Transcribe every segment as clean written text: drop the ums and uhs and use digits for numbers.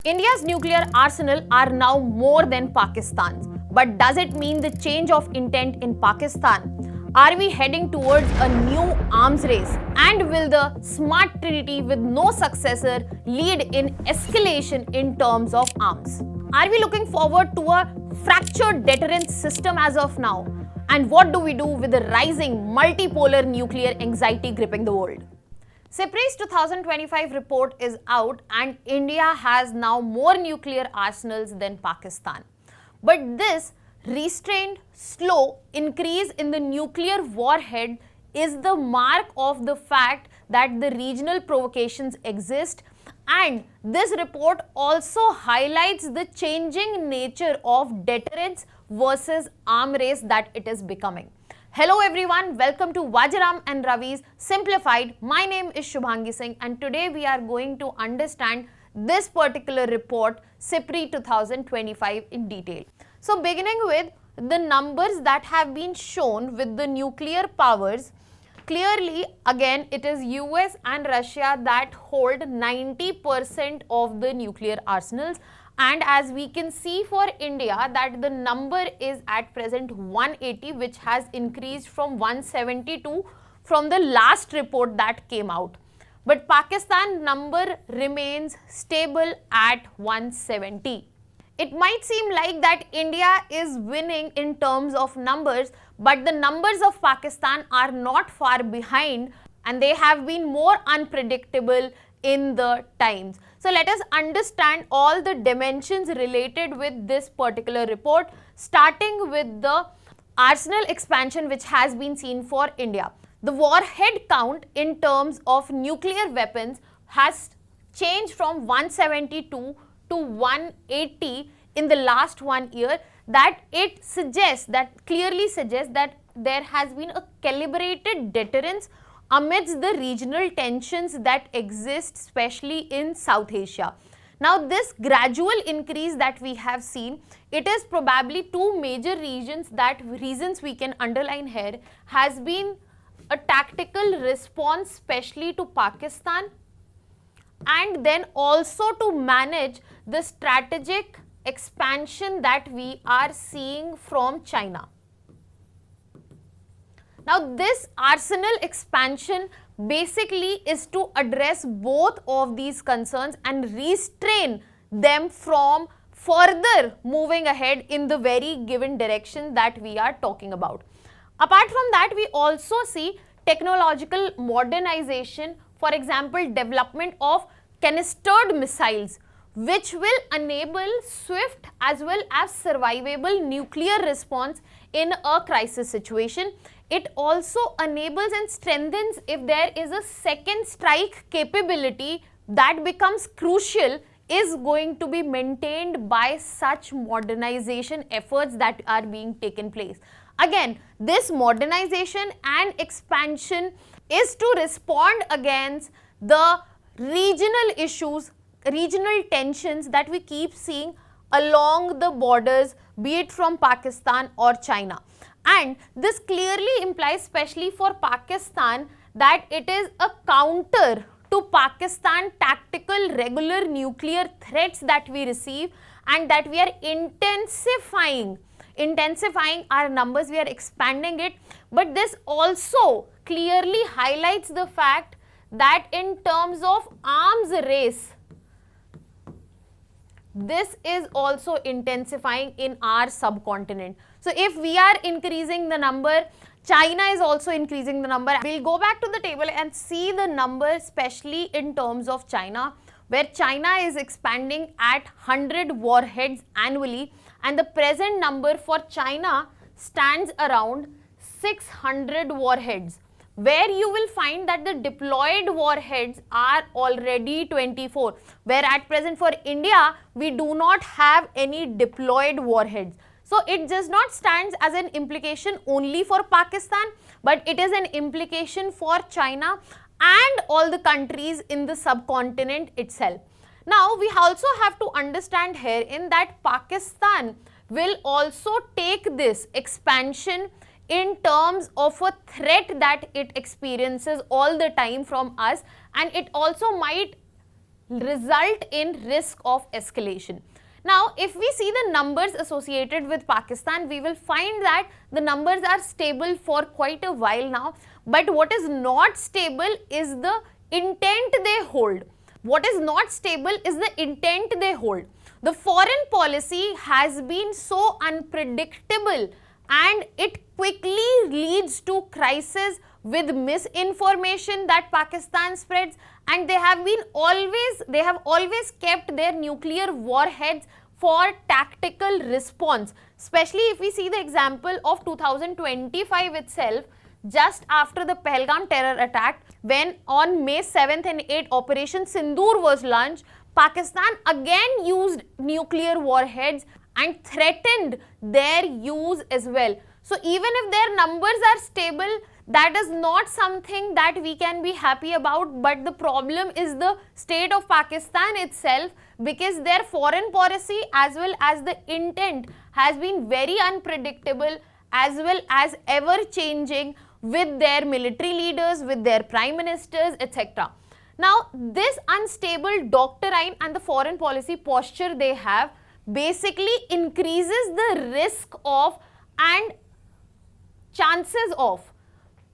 India's nuclear arsenal are now more than Pakistan's. But does it mean the change of intent in Pakistan? Are we heading towards a new arms race? And will the smart treaty with no successor lead in escalation in terms of arms? Are we looking forward to a fractured deterrence system as of now? And what do we do with the rising multipolar nuclear anxiety gripping the world? CIPRI's 2025 report is out and India has now more nuclear arsenals than Pakistan. But this restrained, slow increase in the nuclear warhead is the mark of the fact that the regional provocations exist, and this report also highlights the changing nature of deterrence versus arm race that it is becoming. Hello everyone, welcome to Vajiram and Ravi's Simplified. My name is Shubhangi Singh and today we are going to understand this particular report, CIPRI 2025 in detail. So beginning with the numbers that have been shown with the nuclear powers, clearly again it is US and Russia that hold 90% of the nuclear arsenals. And as we can see for India that the number is at present 180, which has increased from 172 from the last report that came out. But Pakistan number remains stable at 170. It might seem like that India is winning in terms of numbers, but the numbers of Pakistan are not far behind and they have been more unpredictable in the times. So let us understand all the dimensions related with this particular report, starting with the arsenal expansion which has been seen for India. The warhead count in terms of nuclear weapons has changed from 172 to 180 in the last 1 year. That it suggests, that clearly suggests that there has been a calibrated deterrence amidst the regional tensions that exist, especially in South Asia. Now this gradual increase that we have seen, it is probably two major reasons we can underline here, has been a tactical response especially to Pakistan, and then also to manage the strategic expansion that we are seeing from China. Now this arsenal expansion basically is to address both of these concerns and restrain them from further moving ahead in the very given direction that we are talking about. Apart from that, we also see technological modernization, for example, development of canistered missiles, which will enable swift as well as survivable nuclear response in a crisis situation. It also enables and strengthens if there is a second strike capability that becomes crucial, is going to be maintained by such modernization efforts that are being taken place. Again, this modernization and expansion is to respond against the regional issues, regional tensions that we keep seeing along the borders, be it from Pakistan or China. And this clearly implies, especially for Pakistan, that it is a counter to Pakistan tactical regular nuclear threats that we receive, and that we are intensifying our numbers, we are expanding it. But this also clearly highlights the fact that in terms of arms race, this is also intensifying in our subcontinent. So if we are increasing the number, China is also increasing the number. We'll go back to the table and see the number, especially in terms of China, where China is expanding at 100 warheads annually, and the present number for China stands around 600 warheads, where you will find that the deployed warheads are already 24, where at present for India, we do not have any deployed warheads. So it does not stand as an implication only for Pakistan, but it is an implication for China and all the countries in the subcontinent itself. Now we also have to understand here in that Pakistan will also take this expansion in terms of a threat that it experiences all the time from us, and it also might result in risk of escalation. Now, if we see the numbers associated with Pakistan, we will find that the numbers are stable for quite a while now. But what is not stable is the intent they hold. What is not stable is the intent they hold. The foreign policy has been so unpredictable and it quickly leads to crisis with misinformation that Pakistan spreads, and they have always kept their nuclear warheads for tactical response. Especially if we see the example of 2025 itself, just after the Pahalgam terror attack, when on May 7th and 8th Operation Sindoor was launched, Pakistan again used nuclear warheads and threatened their use as well. So even if their numbers are stable, that is not something that we can be happy about, but the problem is the state of Pakistan itself, because their foreign policy as well as the intent has been very unpredictable as well as ever changing with their military leaders, with their prime ministers, etc. Now, this unstable doctrine and the foreign policy posture they have basically increases the risk of and chances of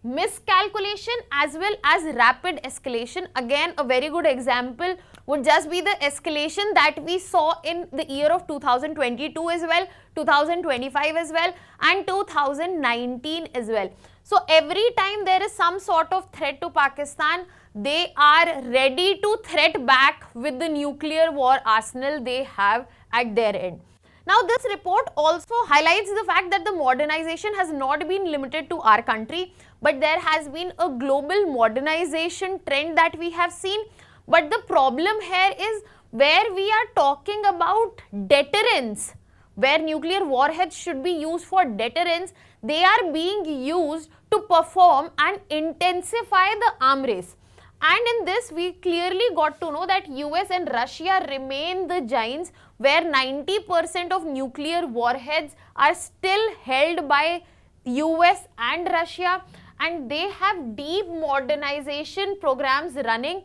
miscalculation as well as rapid escalation. Again, a very good example would just be the escalation that we saw in the year of 2022 as well, 2025 as well, and 2019 as well. So every time there is some sort of threat to Pakistan, they are ready to threat back with the nuclear war arsenal they have at their end. Now, this report also highlights the fact that the modernization has not been limited to our country, but there has been a global modernization trend that we have seen. But the problem here is where we are talking about deterrence, where nuclear warheads should be used for deterrence, they are being used to perform and intensify the arm race. And in this, we clearly got to know that US and Russia remain the giants, where 90% of nuclear warheads are still held by US and Russia, and they have deep modernization programs running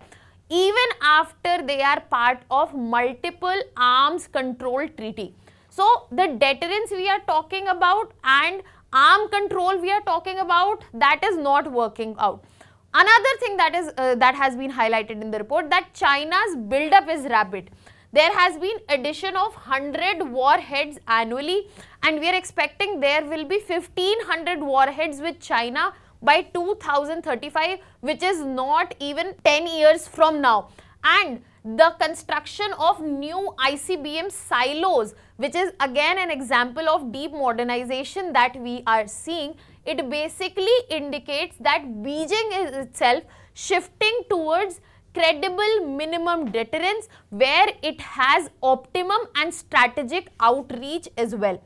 even after they are part of multiple arms control treaty. So the deterrence we are talking about and arm control we are talking about, that is not working out. Another thing that has been highlighted in the report, that China's buildup is rapid. There has been addition of 100 warheads annually, and we are expecting there will be 1500 warheads with China by 2035, which is not even 10 years from now. And the construction of new ICBM silos, which is again an example of deep modernization that we are seeing, it basically indicates that Beijing is itself shifting towards credible minimum deterrence, where it has optimum and strategic outreach as well.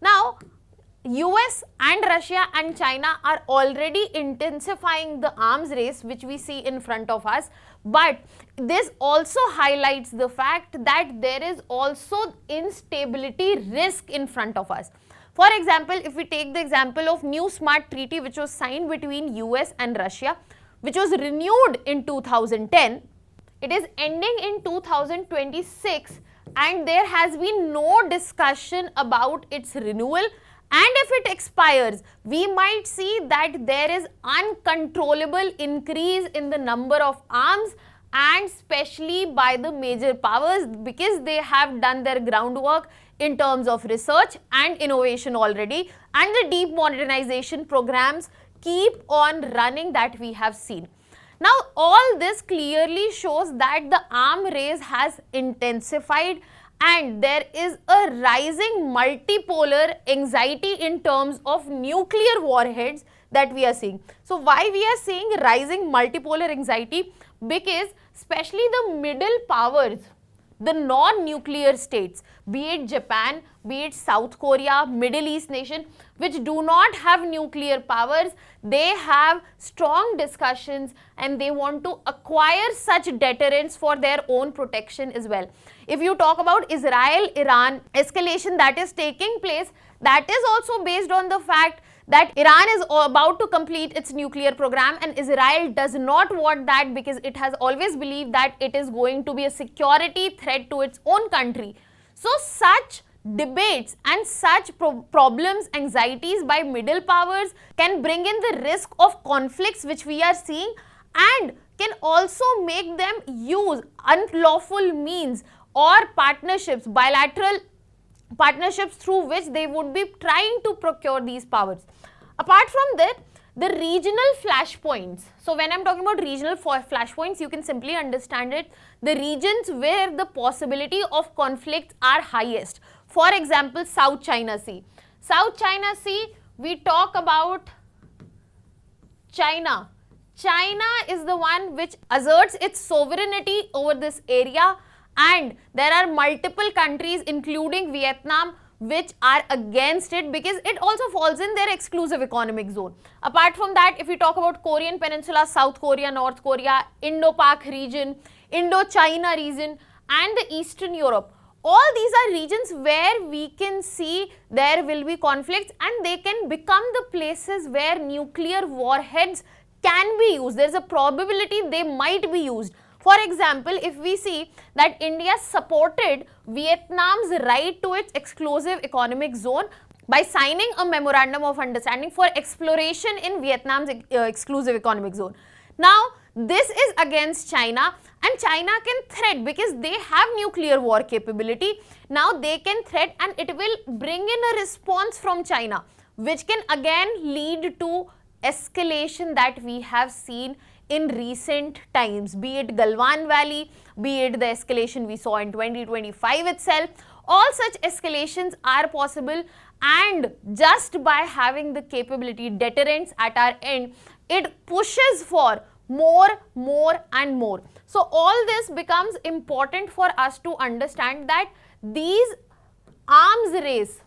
Now, US and Russia and China are already intensifying the arms race, which we see in front of us, but this also highlights the fact that there is also instability risk in front of us. For example, if we take the example of New SMART treaty, which was signed between US and Russia, which was renewed in 2010, it is ending in 2026, and there has been no discussion about its renewal. And if it expires, we might see that there is uncontrollable increase in the number of arms, and especially by the major powers, because they have done their groundwork in terms of research and innovation already, and the deep modernization programs keep on running that we have seen. Now, all this clearly shows that the arm race has intensified, and there is a rising multipolar anxiety in terms of nuclear warheads that we are seeing. So why we are seeing rising multipolar anxiety? Because especially the middle powers, the non-nuclear states, be it Japan, be it South Korea, Middle East nation, which do not have nuclear powers, they have strong discussions and they want to acquire such deterrents for their own protection as well. If you talk about Israel-Iran escalation that is taking place, that is also based on the fact that Iran is about to complete its nuclear program, and Israel does not want that because it has always believed that it is going to be a security threat to its own country. So such debates and such problems, anxieties by middle powers can bring in the risk of conflicts which we are seeing, and can also make them use unlawful means or partnerships, bilateral partnerships through which they would be trying to procure these powers. Apart from that, the regional flashpoints. So when I'm talking about regional flashpoints, you can simply understand it, the regions where the possibility of conflicts are highest. For example, South China Sea. South China Sea, we talk about China. China is the one which asserts its sovereignty over this area, and there are multiple countries including Vietnam which are against it because it also falls in their exclusive economic zone. Apart from that, if we talk about Korean Peninsula, South Korea, North Korea, Indo-Pak region, Indo-China region and the Eastern Europe, all these are regions where we can see there will be conflicts, and they can become the places where nuclear warheads can be used. There is a probability they might be used. For example, if we see that India supported Vietnam's right to its exclusive economic zone by signing a memorandum of understanding for exploration in Vietnam's exclusive economic zone. Now, this is against China, and China can threat because they have nuclear war capability. Now they can threat, and it will bring in a response from China, which can again lead to escalation that we have seen in recent times, be it Galwan Valley, be it the escalation we saw in 2025 itself. All such escalations are possible, and just by having the capability, deterrence at our end, it pushes for more and more. So all this becomes important for us to understand that these arms race,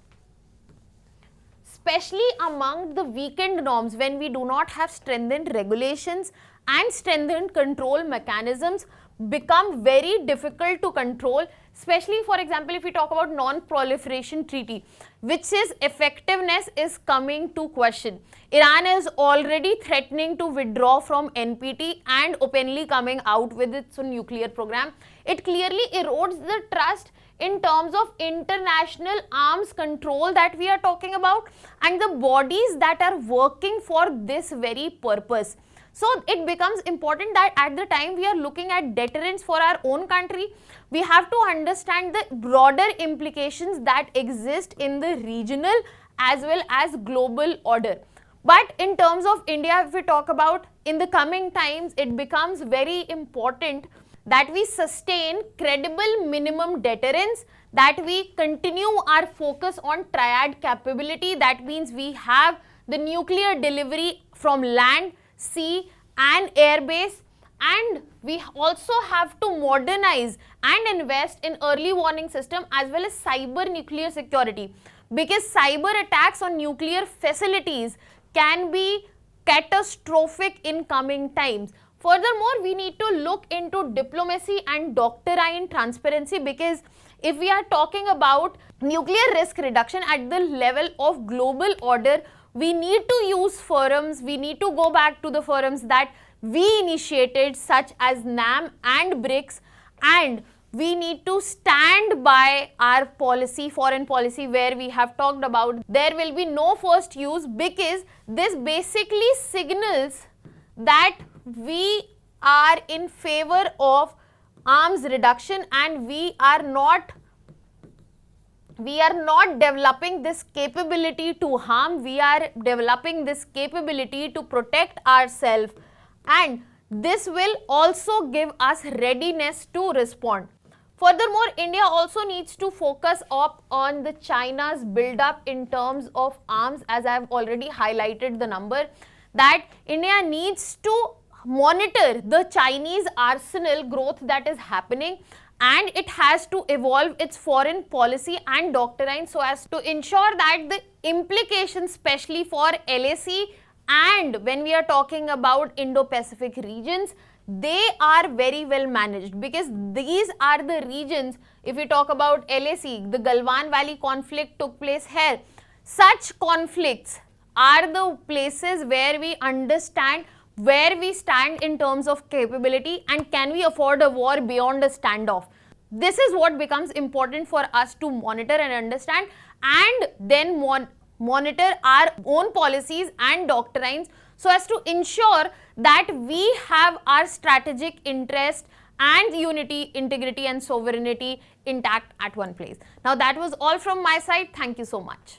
especially among the weakened norms, when we do not have strengthened regulations and strengthened control mechanisms, become very difficult to control. Especially, for example, if we talk about non-proliferation treaty, which is effectiveness is coming to question. Iran is already threatening to withdraw from NPT and openly coming out with its nuclear program. It clearly erodes the trust in terms of international arms control that we are talking about, and the bodies that are working for this very purpose. So it becomes important that at the time we are looking at deterrence for our own country, we have to understand the broader implications that exist in the regional as well as global order. But in terms of India, if we talk about in the coming times, it becomes very important that we sustain credible minimum deterrence, that we continue our focus on triad capability. That means we have the nuclear delivery from land, sea and air base, and we also have to modernize and invest in early warning system as well as cyber nuclear security, because cyber attacks on nuclear facilities can be catastrophic in coming times. Furthermore, we need to look into diplomacy and doctrine transparency, because if we are talking about nuclear risk reduction at the level of global order, we need to use forums, we need to go back to the forums that we initiated, such as NAM and BRICS, and we need to stand by our policy, foreign policy, where we have talked about there will be no first use, because this basically signals that we are in favor of arms reduction, and we are not developing this capability to harm, we are developing this capability to protect ourselves, and this will also give us readiness to respond. Furthermore, India also needs to focus up on the China's build-up in terms of arms, as I have already highlighted the number, that India needs to monitor the Chinese arsenal growth that is happening, and it has to evolve its foreign policy and doctrine so as to ensure that the implications, especially for LAC and when we are talking about Indo-Pacific regions, they are very well managed, because these are the regions, if we talk about LAC, the Galwan Valley conflict took place here. Such conflicts are the places where we understand where we stand in terms of capability and can we afford a war beyond a standoff. This is what becomes important for us to monitor and understand, and then monitor our own policies and doctrines so as to ensure that we have our strategic interest and unity, integrity and sovereignty intact at one place. Now that was all from my side. Thank you so much.